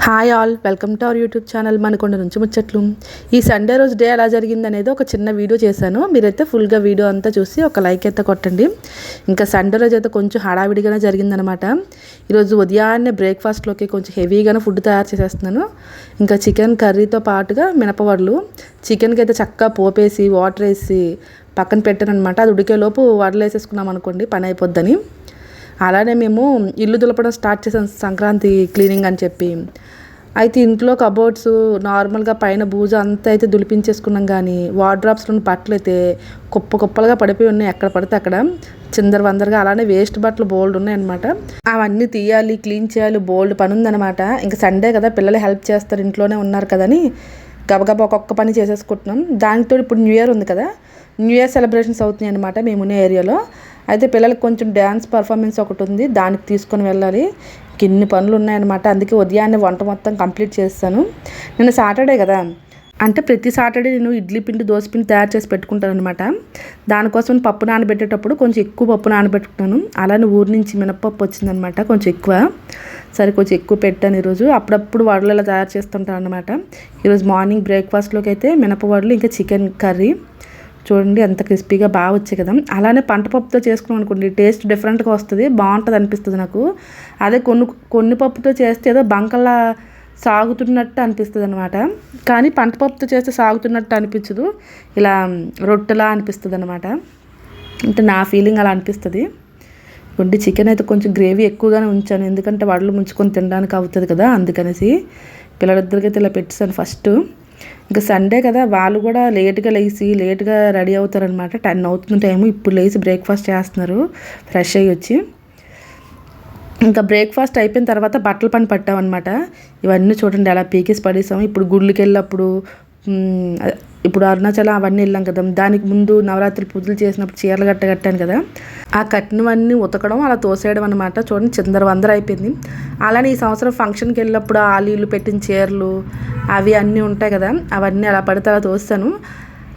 Hi all, welcome to our YouTube channel Manakonda నుంచి ముచ్చట్లు. ఈ సండే రోజు డే ఎలా జరిగింది అనేది ఒక చిన్న వీడియో చేశాను. మీరైతే ఫుల్గా వీడియో అంతా చూసి ఒక లైక్ అయితే కొట్టండి. ఇంకా సండే రోజు అయితే కొంచెం హడావిడిగానే జరిగిందనమాట. ఈరోజు ఉదయాన్నే బ్రేక్ఫాస్ట్లోకి కొంచెం హెవీగానే ఫుడ్ తయారు చేసేస్తున్నాను. ఇంకా చికెన్ కర్రీతో పాటుగా మినపవడలు, చికెన్కి అయితే చక్కగా పోపేసి వాటర్ వేసి పక్కన పెట్టాను అనమాట. అది ఉడికేలోపు వడలు వేసేసుకున్నాం అనుకోండి, పని అయిపోద్దని. అలానే మేము ఇల్లు దులపడం స్టార్ట్ చేసాం, సంక్రాంతి క్లీనింగ్ అని చెప్పి. అయితే ఇంట్లో కబోర్డ్స్ నార్మల్గా పైన బూజ అంతా అయితే దులిపించేసుకున్నాం, కానీ వార్డ్రాప్స్లోని బట్టలు అయితే కుప్పలుగా పడిపోయి ఉన్నాయి. ఎక్కడ పడితే అక్కడ చిందరవందరగా. అలానే వేస్ట్ బట్టలు బోల్డ్ ఉన్నాయి అనమాట. అవన్నీ తీయాలి, క్లీన్ చేయాలి, బోల్డ్ పని ఉందన్నమాట. ఇంకా సండే కదా, పిల్లలు హెల్ప్ చేస్తారు, ఇంట్లోనే ఉన్నారు కదని గబగబా ఒక్కొక్క పని చేసేసుకుంటున్నాం. దానితో ఇప్పుడు న్యూ ఇయర్ ఉంది కదా, న్యూ ఇయర్ సెలబ్రేషన్స్ అవుతున్నాయి అనమాట మేమున్న ఏరియాలో. అయితే పిల్లలకి కొంచెం డ్యాన్స్ పర్ఫార్మెన్స్ ఒకటి ఉంది, దానికి తీసుకొని వెళ్ళాలి. ఇన్ని పనులు ఉన్నాయన్నమాట. అందుకే ఉదయాన్నే వంట మొత్తం కంప్లీట్ చేస్తాను. నిన్న సాటర్డే కదా, అంటే ప్రతి సాటర్డే నేను ఇడ్లీ పిండి, దోశ పిండి తయారు చేసి పెట్టుకుంటాను అనమాట. దానికోసం పప్పు నానబెట్టేటప్పుడు కొంచెం ఎక్కువ పప్పు నానబెట్టుకున్నాను. అలానే ఊరి నుంచి మినపప్పు వచ్చిందనమాట, కొంచెం ఎక్కువ. సరే కొంచెం ఎక్కువ పెట్టాను ఈరోజు. అప్పుడప్పుడు వడలు ఇలా తయారు చేస్తుంటాను అనమాట. ఈరోజు మార్నింగ్ బ్రేక్ఫాస్ట్లోకి అయితే మినప వడలు, ఇంకా చికెన్ కర్రీ. చూడండి ఎంత క్రిస్పీగా బాగా వచ్చాయి కదా. అలానే పంటపప్పుతో చేసుకున్నాం అనుకోండి, టేస్ట్ డిఫరెంట్గా వస్తుంది, బాగుంటుంది అనిపిస్తుంది నాకు. అదే కొన్ని పప్పుతో చేస్తే ఏదో బంకల్లా సాగుతున్నట్టు అనిపిస్తుంది అనమాట. కానీ పంటపప్పుతో చేస్తే సాగుతున్నట్టు అనిపించదు, ఇలా రొట్టెలా అనిపిస్తుంది అనమాట. అంటే నా ఫీలింగ్ అలా అనిపిస్తుంది. కొండి చికెన్ అయితే కొంచెం గ్రేవీ ఎక్కువగానే ఉంచాను, ఎందుకంటే వడలు ముంచుకొని తినడానికి అవుతుంది కదా, అందుకనేసి పిల్లలిద్దరికైతే ఇలా పెట్టేసాను ఫస్ట్. ఇంకా సండే కదా, వాళ్ళు కూడా లేట్గా రెడీ అవుతారనమాట. 10 అవుతుంది టైము. ఇప్పుడు లేచి బ్రేక్ఫాస్ట్ చేస్తున్నారు, ఫ్రెష్ అయ్యి వచ్చి. ఇంకా బ్రేక్ఫాస్ట్ అయిపోయిన తర్వాత బట్టల పని పట్టామన్నమాట. ఇవన్నీ చూడండి ఎలా పీకేసి పడేసాము. ఇప్పుడు గుళ్ళకి వెళ్ళినప్పుడు, ఇప్పుడు అరుణాచలం అవన్నీ వెళ్ళాం కదా, దానికి ముందు నవరాత్రి పూజలు చేసినప్పుడు చీరలు కట్టాను కదా, ఆ కట్టినవన్నీ ఉతకడం, అలా తోసేయడం అనమాట. చూడండి చిందరవందర అయిపోయింది. అలానే ఈ సంవత్సరం ఫంక్షన్కి వెళ్ళినప్పుడు ఆలీలు పెట్టిన చీరలు అవి అన్నీ ఉంటాయి కదా, అవన్నీ అలా పడితే అలా తోస్తాను.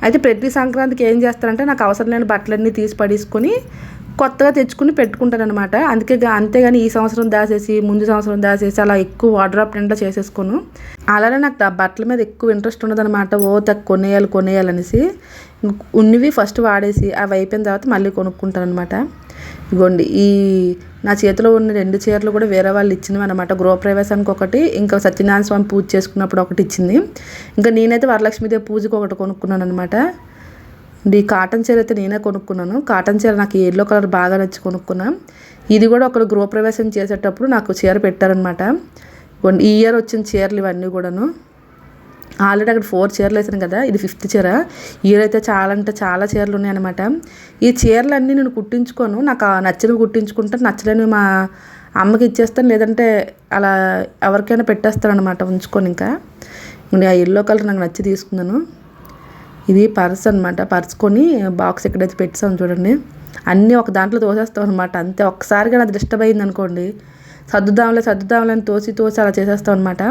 అయితే ప్రతి సంక్రాంతికి ఏం చేస్తారంటే, నాకు అవసరం లేని బట్టలన్నీ తీసి పడేసుకొని కొత్తగా తెచ్చుకుని పెట్టుకుంటాను అనమాట. అంతేగాని ఈ సంవత్సరం దాచేసి ముందు సంవత్సరం దాచేసి అలా ఎక్కువ వార్డ్రోబ్ నిండా చేసేసుకోను. అలానే నాకు బట్టల మీద ఎక్కువ ఇంట్రెస్ట్ ఉండదన్నమాట. కొనేయాలనేసి ఉన్నవి ఫస్ట్ వాడేసి అవి అయిపోయిన తర్వాత మళ్ళీ కొనుక్కుంటాను అనమాట. ఇగోండి ఈ నా చేతిలో ఉన్న 2 చీరలు కూడా వేరే వాళ్ళు ఇచ్చినవి అనమాట. గృహప్రవేశానికి ఒకటి, ఇంకా సత్యనారాయణ స్వామి పూజ చేసుకున్నప్పుడు ఒకటి ఇచ్చింది. ఇంకా నేనైతే వరలక్ష్మీదేవి పూజకు ఒకటి కొనుక్కున్నాను అనమాట. ఈ కాటన్ చీర అయితే నేనే కొనుక్కున్నాను. కాటన్ చీర నాకు ఎల్లో కలర్ బాగా నచ్చి కొనుక్కున్నాను. ఇది కూడా ఒకరు గృహప్రవేశం చేసేటప్పుడు నాకు చీర పెట్టారనమాట. ఈ ఇయర్ వచ్చిన చీరలు ఇవన్నీ కూడాను. ఆల్రెడీ అక్కడ 4 చీరలు వేసాను కదా, ఇది 5th చీర. ఇయర్ అయితే చాలా చీరలు ఉన్నాయన్నమాట. ఈ చీరలన్నీ నేను కుట్టించుకోను, నాకు నచ్చినవి కుట్టించుకుంటాను, నచ్చలేనివి మా అమ్మకి ఇచ్చేస్తాను, లేదంటే అలా ఎవరికైనా పెట్టేస్తాను అనమాట ఉంచుకొని. ఇంకా ఆ ఎల్లో కలర్ నాకు నచ్చి తీసుకున్నాను. ఇది పర్స్ అనమాట. పర్స్ కొని బాక్స్ ఎక్కడైతే పెట్టాము చూడండి, అన్నీ ఒక దాంట్లో తోసేస్తాం అనమాట. అంతే, ఒక్కసారిగా నాకు డిస్టర్బ్ అయింది అనుకోండి, సర్దుదాంలే అని తోసి అలా చేసేస్తాం అనమాట.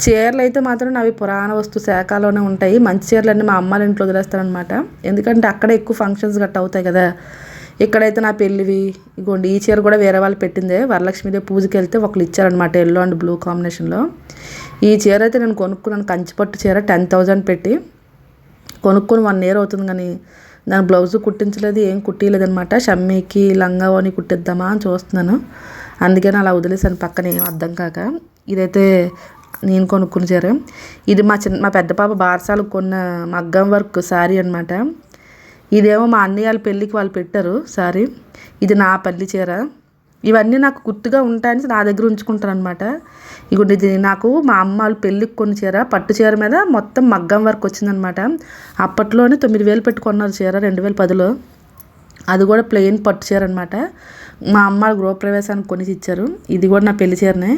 చీరలు అయితే మాత్రం అవి పురాణ వస్తు శాఖలోనే ఉంటాయి. మంచి చీరలన్నీ మా అమ్మాళ్ళ ఇంట్లో వదిలేస్తానమాట, ఎందుకంటే అక్కడే ఎక్కువ ఫంక్షన్స్ గట్ట అవుతాయి కదా. ఇక్కడైతే నా పెళ్ళివి. ఇగోండి ఈ చీర కూడా వేరే వాళ్ళు పెట్టిందే, వరలక్ష్మీదేవి పూజకి వెళ్తే ఒకళ్ళు ఇచ్చారనమాట, ఎల్లో అండ్ బ్లూ కాంబినేషన్లో. ఈ చీర అయితే నేను కొనుక్కున్నాను, కంచిపట్టు చీర 10,000 పెట్టి కొనుక్కొని 1 year అవుతుంది, కానీ దాని బ్లౌజు కుట్టించలేదు, ఏం కుట్టిలేదనమాట. షమ్మీకి లంగావోని కుట్టిద్దామా అని చూస్తున్నాను, అందుకని అలా వదిలేసాను పక్కన, ఏం అర్థం కాక. ఇదైతే నేను కొనుక్కున్న చీర. ఇది మా పెద్ద పాప బారసాలకు కొన్న మగ్గం వర్క్ శారీ అనమాట. ఇదేమో మా అన్నయ్య వాళ్ళ పెళ్ళికి వాళ్ళు పెట్టారు శారీ. ఇది నా పల్లి చీర. ఇవన్నీ నాకు గుర్తుగా ఉంటాయని నా దగ్గర ఉంచుకుంటాను అనమాట. ఇగోండి ఇది నాకు మా అమ్మ వాళ్ళ పెళ్ళికి కొన్ని చీర, పట్టు చీర మీద మొత్తం మగ్గం వర్క్ వచ్చిందనమాట. అప్పట్లోనే 9,000 పెట్టి కొన్నారు చీర 2010లో. అది కూడా ప్లెయిన్ పట్టు చీర అనమాట. మా అమ్మ గృహప్రవేశానికి కొనిసి ఇచ్చారు. ఇది కూడా నా పెళ్లి చీరనే.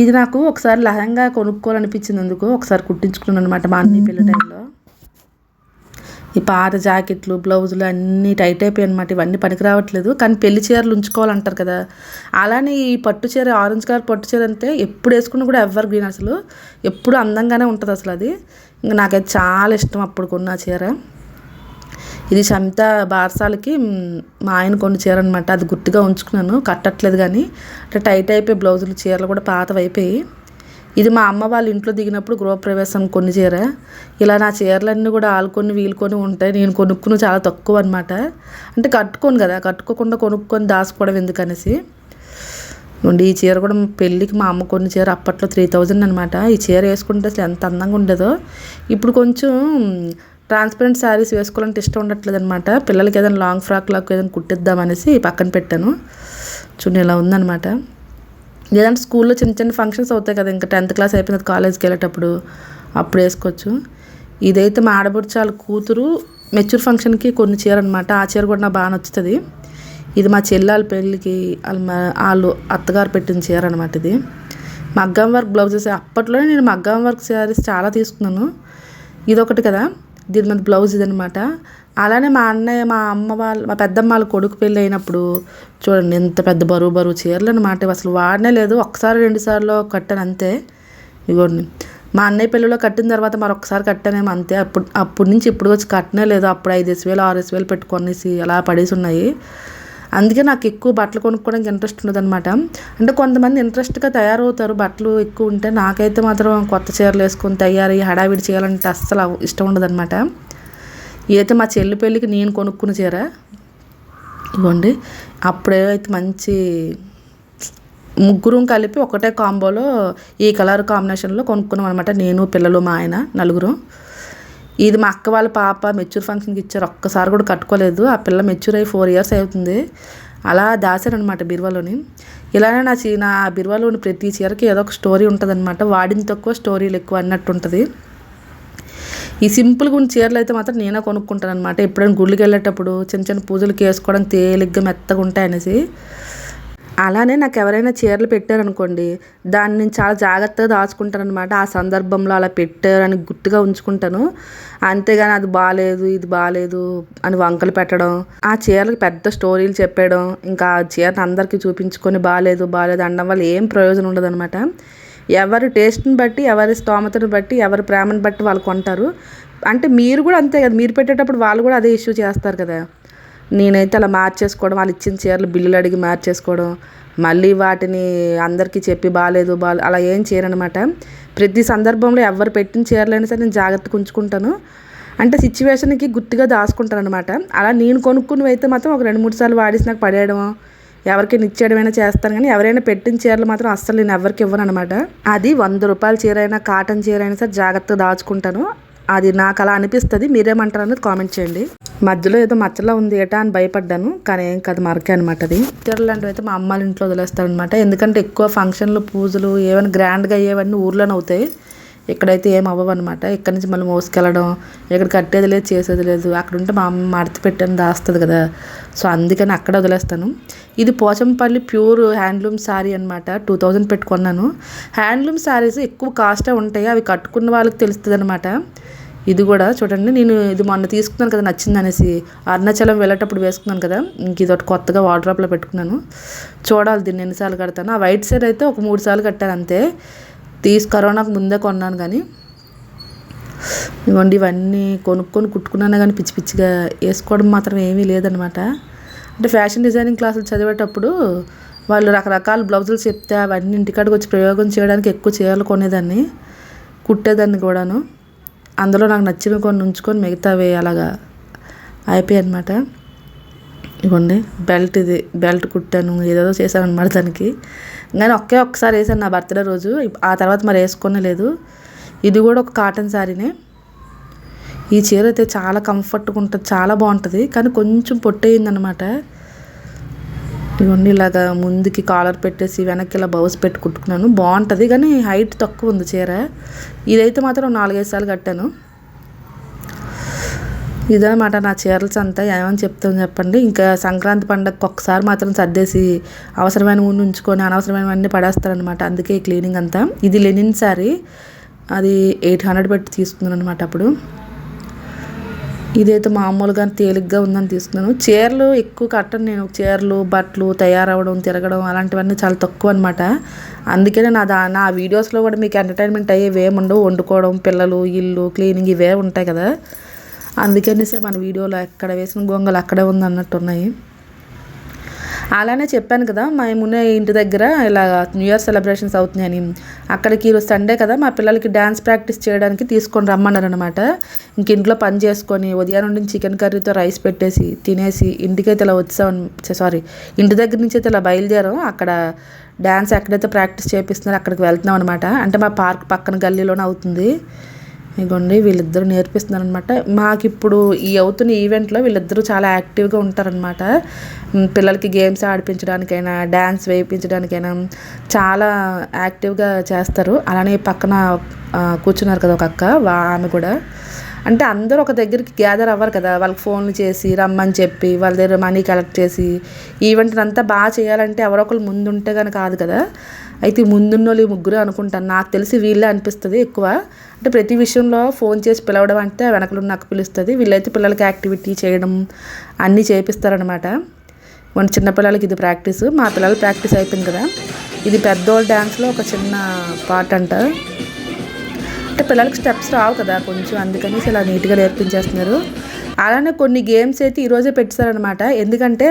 ఇది నాకు ఒకసారి లహంగా కొనుక్కోవాలనిపించింది, అందుకు ఒకసారి కుట్టించుకున్నాను అనమాట మా అన్నయ్య పెళ్లి టైంలో. ఈ పాత జాకెట్లు, బ్లౌజులు అన్నీ టైట్ అయిపోయాయి అనమాట. ఇవన్నీ పనికి రావట్లేదు, కానీ పెళ్లి చీరలు ఉంచుకోవాలంటారు కదా. అలానే ఈ పట్టు చీర, ఆరెంజ్ కలర్ పట్టు చీర అంటే ఎప్పుడు వేసుకున్నా కూడా ఎవర్ గ్రీన్, అసలు ఎప్పుడు అందంగానే ఉంటుంది అసలు అది. ఇంకా నాకైతే చాలా ఇష్టం అప్పుడు కొన్న చీర. ఇది శమిత బారసాలకి మా ఆయన కొన్ని చీర అనమాట. అది గుర్తుగా ఉంచుకున్నాను, కట్టట్లేదు కానీ అంటే టైట్ అయిపోయి బ్లౌజులు చీరలు కూడా పాతవైపోయి. ఇది మా అమ్మ వాళ్ళ ఇంట్లో దిగినప్పుడు గృహప్రవేశం కొన్ని చీర. ఇలా నా చీరలన్నీ కూడా ఆలుకొని వీలుకొని ఉంటాయి. నేను కొనుక్కుని చాలా తక్కువ అనమాట. అంటే కట్టుకోను కదా, కట్టుకోకుండా కొనుక్కొని దాచుకోవడం ఎందుకనేసి. ఈ చీర కూడా పెళ్ళికి మా అమ్మ కొన్ని చీర అప్పట్లో 3000 అనమాట. ఈ చీర వేసుకుంటే అసలు ఎంత అందంగా ఉండేదో. ఇప్పుడు కొంచెం ట్రాన్స్పరెంట్ శారీస్ వేసుకోవాలంటే ఇష్టం ఉండట్లేదు అనమాట. పిల్లలకి ఏదైనా లాంగ్ ఫ్రాక్ లాగా ఏదైనా కుట్టిద్దామనేసి పక్కన పెట్టాను. చూడండి ఇలా ఉందనమాట. ఏదంటే స్కూల్లో చిన్న చిన్న ఫంక్షన్స్ అవుతాయి కదా, ఇంకా 10th క్లాస్ అయిపోయినది కాలేజ్కి వెళ్ళేటప్పుడు అప్పుడు వేసుకోవచ్చు. ఇదైతే మా ఆడబడుచాల కూతురు మెచ్యూర్ ఫంక్షన్కి కొన్ని చీర అనమాట. ఆ చీర కూడా నాకు బాగా నచ్చుతుంది. ఇది మా చెల్లెల పెళ్ళికి వాళ్ళు అత్తగారు పెట్టిన చీర అనమాట. ఇది మగ్గం వర్క్ బ్లౌజెస్. అప్పట్లోనే నేను మగ్గం వర్క్ శారీస్ చాలా తీసుకున్నాను. ఇదొకటి కదా, దీని మీద బ్లౌజ్ ఇదనమాట. అలానే మా అన్నయ్య మా పెద్దమ్మ వాళ్ళ కొడుకు పెళ్ళి అయినప్పుడు చూడండి ఎంత పెద్ద బరువు చీరలు అనమాట. అసలు వాడనే లేదు, ఒకసారి 2 సార్లు కట్టాను అంతే. ఇగోండి మా అన్నయ్య పెళ్ళిలో కట్టిన తర్వాత మరొకసారి కట్టానేమో అంతే. అప్పటి నుంచి ఇప్పుడు వచ్చి కట్టనే లేదు. అప్పుడు 5,000 6,000 పెట్టుకొనేసి అలా పడేసి ఉన్నాయి. అందుకే నాకు ఎక్కువ బట్టలు కొనుక్కోవడానికి ఇంట్రెస్ట్ ఉండదన్నమాట. అంటే కొంతమంది ఇంట్రెస్ట్గా తయారవుతారు బట్టలు ఎక్కువ ఉంటే. నాకైతే మాత్రం కొత్త చీరలు వేసుకొని తయారయ్యి హడావిడి చేయాలంటే అస్సలు ఇష్టం ఉండదన్నమాట. ఇదైతే మా చెల్లి పెళ్ళికి నేను కొనుక్కున్న చీర. ఇవ్వండి అప్పుడైతే మంచి ముగ్గురు కలిపి ఒకటే కాంబోలో ఈ కలర్ కాంబినేషన్లో కొనుక్కున్నాం అనమాట. నేను పిల్లలు మా ఆయన నలుగురు. ఇది మా అక్క వాళ్ళ పాప మెచ్యూర్ ఫంక్షన్కి ఇచ్చారు. ఒక్కసారి కూడా కట్టుకోలేదు. ఆ పిల్ల మెచ్యూర్ అయ్యి 4 years అవుతుంది. అలా దాచారనమాట బీరువాలోని. ఇలానే నా బీరువాలోని ప్రతి చీరకి ఏదో ఒక స్టోరీ ఉంటుంది అనమాట. వాడిన తక్కువ స్టోరీలు ఎక్కువ అన్నట్టు ఉంటుంది. ఈ సింపుల్గా ఉన్న చీరలు అయితే మాత్రం నేనే కొనుక్కుంటాను అనమాట. ఎప్పుడైనా గుళ్ళకి వెళ్ళేటప్పుడు చిన్న చిన్న పూజలకు వేసుకోవడం తేలిగ్గా మెత్తగా ఉంటాయి అనేసి. అలానే నాకు ఎవరైనా చీరలు పెట్టారనుకోండి, దాన్ని నేను చాలా జాగ్రత్తగా దాచుకుంటాను అనమాట. ఆ సందర్భంలో అలా పెట్టారని గుర్తుగా ఉంచుకుంటాను. అంతేగాని అది బాగాలేదు ఇది బాగాలేదు అని వంకలు పెట్టడం, ఆ చీరలకు పెద్ద స్టోరీలు చెప్పేయడం, ఇంకా ఆ చీరను అందరికీ చూపించుకొని బాగాలేదు అనడం వల్ల ఏం ప్రయోజనం ఉండదు అనమాట. ఎవరి టేస్ట్ని బట్టి, ఎవరి స్తోమతను బట్టి, ఎవరి ప్రేమను బట్టి వాళ్ళు కొంటారు. అంటే మీరు కూడా అంతే కదా, మీరు పెట్టేటప్పుడు వాళ్ళు కూడా అదే ఇష్యూ చేస్తారు కదా. నేనైతే అలా మార్చేసుకోవడం, వాళ్ళు ఇచ్చిన చీరలు బిల్లులు అడిగి మార్చేసుకోవడం, మళ్ళీ వాటిని అందరికీ చెప్పి బాగాలేదు అలా ఏం చేయరనమాట. ప్రతి సందర్భంలో ఎవరు పెట్టిన చీరలైనా సరే నేను జాగ్రత్తగా ఉంచుకుంటాను. అంటే సిచ్యువేషన్కి గుర్తుగా దాచుకుంటాను అనమాట. అలా నేను కొనుక్కున్నవి అయితే మాత్రం ఒక 2-3 సార్లు వాడేసి నాకు పడేయడం, ఎవరికైనా ఇచ్చేయడమైనా చేస్తాను. కానీ ఎవరైనా పెట్టిన చీరలు మాత్రం అస్సలు నేను ఎవరికి ఇవ్వను అనమాట. అది 100 రూపాయల చీర అయినా కాటన్ చీర అయినా సరే జాగ్రత్తగా దాచుకుంటాను. అది నాకు అలా అనిపిస్తుంది. మీరేమంటారు అనేది కామెంట్ చేయండి. మధ్యలో ఏదో మచ్చలా ఉంది ఏటా అని భయపడ్డాను, కానీ ఏం కాదు, మరకే అనమాట. అది చీరలు లాంటివి అయితే మా అమ్మాళ్ళ ఇంట్లో వదిలేస్తారనమాట. ఎందుకంటే ఎక్కువ ఫంక్షన్లు పూజలు ఏమైనా గ్రాండ్గా అయ్యేవన్నీ ఊర్లోనే అవుతాయి. ఇక్కడైతే ఏం అవ్వవన్నమాట. ఇక్కడి నుంచి మళ్ళీ మోసుకెళ్ళడం, ఇక్కడ కట్టేది లేదు చేసేది లేదు. అక్కడ ఉంటే మా అమ్మ మడత పెట్టని దాస్తుంది కదా, సో అందుకని అక్కడ వదిలేస్తాను. ఇది పోచంపల్లి ప్యూర్ హ్యాండ్లూమ్ శారీ అనమాట. 2000 పెట్టుకున్నాను. హ్యాండ్లూమ్ శారీస్ ఎక్కువ కాస్టే ఉంటాయి, అవి కట్టుకున్న వాళ్ళకి తెలుస్తుంది అనమాట. ఇది కూడా చూడండి, నేను ఇది మొన్న తీసుకున్నాను కదా నచ్చింది అనేసి, అరుణాచలం వెళ్ళేటప్పుడు వేసుకున్నాను కదా, ఇంక ఇదొకటి కొత్తగా వార్డ్రోబ్లో పెట్టుకున్నాను. చూడాలి దీన్ని ఎన్నిసార్లు కడతాను. ఆ వైట్ సైడ్ అయితే ఒక 3 సార్లు కట్టాను అంతే. కరోనాకు ముందే కొన్నాను. కానీ ఇవ్వండి ఇవన్నీ కొనుక్కొని కుట్టుకున్నాను, కానీ పిచ్చి పిచ్చిగా వేసుకోవడం మాత్రం ఏమీ లేదనమాట. అంటే ఫ్యాషన్ డిజైనింగ్ క్లాసులు చదివేటప్పుడు వాళ్ళు రకరకాల బ్లౌజులు చెప్తే అవన్నీ ఇంటికాడికి వచ్చి ప్రయోగం చేయడానికి ఎక్కువ చీరలు కొనేదాన్ని, కుట్టేదాన్ని కూడాను. అందులో నాకు నచ్చిన కొన్ని ఉంచుకొని మిగతావి అలాగా అయిపోయాయి అనమాట. ఇవ్వండి బెల్ట్, ఇది బెల్ట్ కుట్టాను, ఏదేదో చేశాను అనమాట దానికి. కానీ ఒక్కసారి వేసాను నా బర్త్డే రోజు, ఆ తర్వాత మరి వేసుకునే లేదు. ఇది కూడా ఒక కాటన్ శారీనే. ఈ చీర అయితే చాలా కంఫర్ట్గా ఉంటుంది, చాలా బాగుంటుంది. కానీ కొంచెం పొట్టయిందనమాట. ఇవన్నీ ఇలాగా ముందుకి కాలర్ పెట్టేసి వెనక్కి ఇలా బౌస్ పెట్టి కుట్టుకున్నాను, బాగుంటుంది. కానీ హైట్ తక్కువ ఉంది చీర. ఇదైతే మాత్రం 4-5 సార్లు కట్టాను. ఇదనమాట నా చీరల్స్ అంతా. ఏమని చెప్తాను చెప్పండి. ఇంకా సంక్రాంతి పండగకి ఒక్కసారి మాత్రం సర్దేసి అవసరమైన ముందు ఉంచుకొని అనవసరమైనవన్నీ పడేస్తారనమాట. అందుకే ఈ క్లీనింగ్ అంతా. ఇది లెనిన్ శారీ, అది 800 పెట్టి తీసుకున్నాను అనమాట అప్పుడు. ఇదైతే మామూలుగా తేలిగ్గా ఉందని తీసుకున్నాను. చీరలు ఎక్కువ కట్టను నేను. చీరలు బట్టలు తయారవడం తిరగడం అలాంటివన్నీ చాలా తక్కువ అనమాట. అందుకనే నా వీడియోస్లో కూడా మీకు ఎంటర్టైన్మెంట్ అయ్యేవి ఏమి ఉండవు. వండుకోవడం, పిల్లలు, ఇల్లు క్లీనింగ్ ఇవే ఉంటాయి కదా. అందుకనేసే మన వీడియోలో ఎక్కడ వేసిన గొంగలు అక్కడే ఉందన్నట్టున్నాయి. అలానే చెప్పాను కదా మా మునే ఇంటి దగ్గర ఇలా న్యూ ఇయర్ సెలబ్రేషన్స్ అవుతున్నాయని. అక్కడికి ఈరోజు సండే కదా, మా పిల్లలకి డ్యాన్స్ ప్రాక్టీస్ చేయడానికి తీసుకొని రమ్మన్నారనమాట. ఇంక ఇంట్లో పని చేసుకొని ఉదయం నుండి చికెన్ కర్రీతో రైస్ పెట్టేసి తినేసి ఇంటికైతే ఇలా ఇంటి దగ్గర నుంచి అయితే ఇలా బయలుదేరాం. అక్కడ డ్యాన్స్ ఎక్కడైతే ప్రాక్టీస్ చేపిస్తున్నారో అక్కడికి వెళ్తున్నాం అనమాట. అంటే మా పార్క్ పక్కన గల్లీలోనే అవుతుంది. ఇగోండి వీళ్ళిద్దరూ నేర్పిస్తున్నారు అనమాట. మాకు ఇప్పుడు అవుతున్న ఈవెంట్లో వీళ్ళిద్దరూ చాలా యాక్టివ్గా ఉంటారనమాట. పిల్లలకి గేమ్స్ ఆడిపించడానికైనా డ్యాన్స్ వేయించడానికైనా చాలా యాక్టివ్గా చేస్తారు. అలానే పక్కన కూర్చున్నారు కదా ఒక అక్క, ఆమె కూడా. అంటే అందరూ ఒక దగ్గరికి గ్యాదర్ అవ్వరు కదా, వాళ్ళకి ఫోన్లు చేసి రమ్మని చెప్పి వాళ్ళ దగ్గర మనీ కలెక్ట్ చేసి ఈవెంట్ అంతా బాగా చేయాలంటే ఎవరో ఒకరు ముందుంటే కానీ కాదు కదా. అయితే ముందున్న వాళ్ళు ముగ్గురు అనుకుంటాను, నాకు తెలిసి వీళ్ళే అనిపిస్తుంది ఎక్కువ. అంటే ప్రతి విషయంలో ఫోన్ చేసి పిలవడం అంటే వెనకలు నాకు పిలుస్తుంది. వీళ్ళైతే పిల్లలకి యాక్టివిటీ చేయడం అన్నీ చేపిస్తారనమాట. మన చిన్నపిల్లలకి ఇది ప్రాక్టీస్, మా పిల్లలు ప్రాక్టీస్ అయిపోయింది కదా. ఇది పెద్దోళ్ళ డ్యాన్స్లో ఒక చిన్న పార్ట్ అంట. అంటే పిల్లలకి స్టెప్స్ రావు కదా కొంచెం, అందుకని ఇలా నీట్గా నేర్పించేస్తున్నారు. అలానే కొన్ని గేమ్స్ అయితే ఈరోజే పెట్టారనమాట. ఎందుకంటే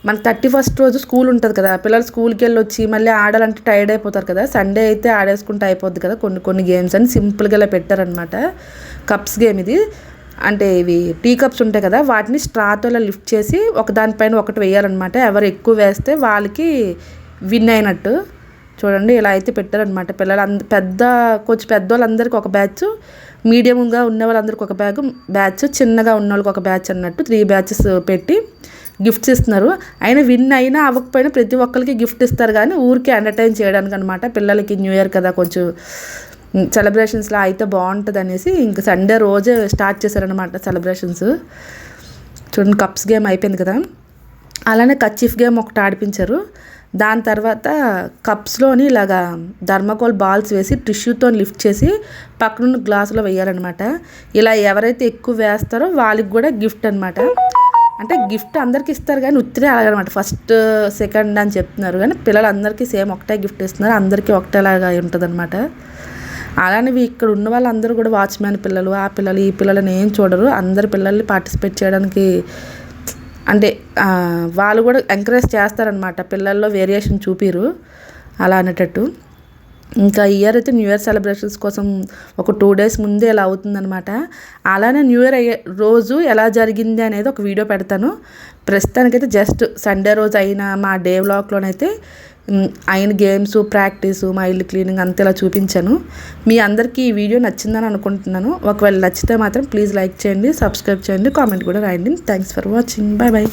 మన 31st రోజు స్కూల్ ఉంటుంది కదా, పిల్లలు స్కూల్కి వెళ్ళి వచ్చి మళ్ళీ ఆడాలంటే టైర్డ్ అయిపోతారు కదా. సండే అయితే ఆడేసుకుంటే అయిపోద్ది కదా. కొన్ని గేమ్స్ అని సింపుల్గా ఇలా పెట్టారనమాట. కప్స్ గేమ్ ఇది. అంటే ఇవి టీ కప్స్ ఉంటాయి కదా, వాటిని స్ట్రాతో ఇలా లిఫ్ట్ చేసి ఒకదానిపైన ఒకటి వేయాలన్నమాట. ఎవరు ఎక్కువ వేస్తే వాళ్ళకి విన్ అయినట్టు. చూడండి ఇలా అయితే పెట్టారనమాట. పిల్లలు కొంచెం పెద్దవాళ్ళందరికీ ఒక బ్యాచ్, మీడియంగా ఉన్న వాళ్ళందరికీ ఒక బ్యాచ్, చిన్నగా ఉన్న వాళ్ళకి ఒక బ్యాచ్ అన్నట్టు 3 బ్యాచెస్ పెట్టి గిఫ్ట్స్ ఇస్తున్నారు. అయినా విన్ అయినా అవ్వకపోయినా ప్రతి ఒక్కరికి గిఫ్ట్ ఇస్తారు, కానీ ఊరికే ఎంటర్టైన్ చేయడానికి అనమాట. పిల్లలకి న్యూ ఇయర్ కదా కొంచెం సెలబ్రేషన్స్లో అయితే బాగుంటుంది అనేసి ఇంక సండే రోజే స్టార్ట్ చేశారనమాట సెలబ్రేషన్స్. చూడండి కప్స్ గేమ్ అయిపోయింది కదా. అలానే కచ్చిఫ్ గేమ్ ఒకటి ఆడిపించారు. దాని తర్వాత కప్స్లోని ఇలాగా థర్మాకోల్ బాల్స్ వేసి టిష్యూతో లిఫ్ట్ చేసి పక్కనున్న గ్లాసులో వేయాలన్నమాట. ఇలా ఎవరైతే ఎక్కువ వేస్తారో వాళ్ళకి కూడా గిఫ్ట్ అనమాట. అంటే గిఫ్ట్ అందరికి ఇస్తారు కానీ ఉత్తిరే అలాగనమాట, ఫస్ట్ సెకండ్ అని చెప్తున్నారు కానీ పిల్లలందరికీ సేమ్ ఒకటే గిఫ్ట్ ఇస్తున్నారు, అందరికీ ఒకటేలాగా ఉంటుంది అనమాట. అలానే ఇక్కడ ఉన్న వాళ్ళందరూ కూడా వాచ్మ్యాన్ పిల్లలు, ఆ పిల్లలు ఈ పిల్లలని ఏం చూడరు, అందరి పిల్లల్ని పార్టిసిపేట్ చేయడానికి అంటే వాళ్ళు కూడా ఎంకరేజ్ చేస్తారనమాట. పిల్లల్లో వేరియేషన్ చూపిరు అలా అనేటట్టు. ఇంకా ఇయర్ అయితే న్యూ ఇయర్ సెలబ్రేషన్స్ కోసం ఒక 2 days ముందే ఇలా అవుతుందనమాట. అలానే న్యూ ఇయర్ రోజు ఎలా జరిగింది అనేది ఒక వీడియో పెడతాను. ప్రస్తుతానికైతే జస్ట్ సండే రోజు అయిన మా డే వ్లాగ్లోనైతే అయిన గేమ్స్, ప్రాక్టీసు, మా ఇల్లు క్లీనింగ్ అంతా ఇలా చూపించాను. మీ అందరికీ ఈ వీడియో నచ్చిందని అనుకుంటున్నాను. ఒకవేళ నచ్చితే మాత్రం ప్లీజ్ లైక్ చేయండి, సబ్స్క్రైబ్ చేయండి, కామెంట్ కూడా రాయండి. Thanks for watching. Bye bye.